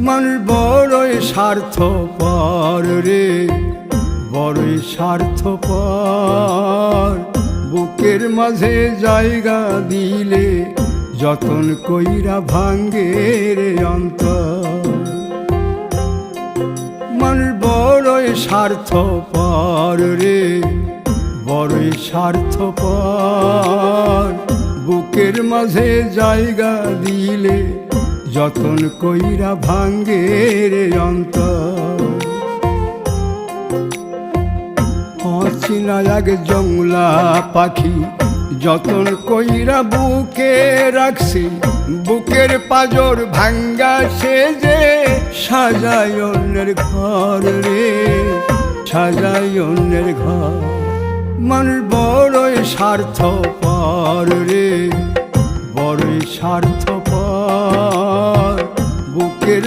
মানুষ বড়ই স্বার্থপর রে, বড়ই স্বার্থপর। বুকের মাঝে জায়গা দিলে যতন কইরা ভাঙ্গে রে অন্তর। মানুষ বড়ই স্বার্থপর রে, বড়ই স্বার্থপর। বুকের মাঝে জায়গা দিলে যতন কইরা ভাঙ্গে রে অন্তর। অচিনা এক জংলা পাখি যতন কইরা বুকে রাখছি, বুকের পাজর ভাঙ্গা সে যে সাজায় অন্যের ঘর রে, সাজায় অন্যের ঘর। মানুষ বড়ই স্বার্থপর রে, বড়ই স্বার্থপর। বুকের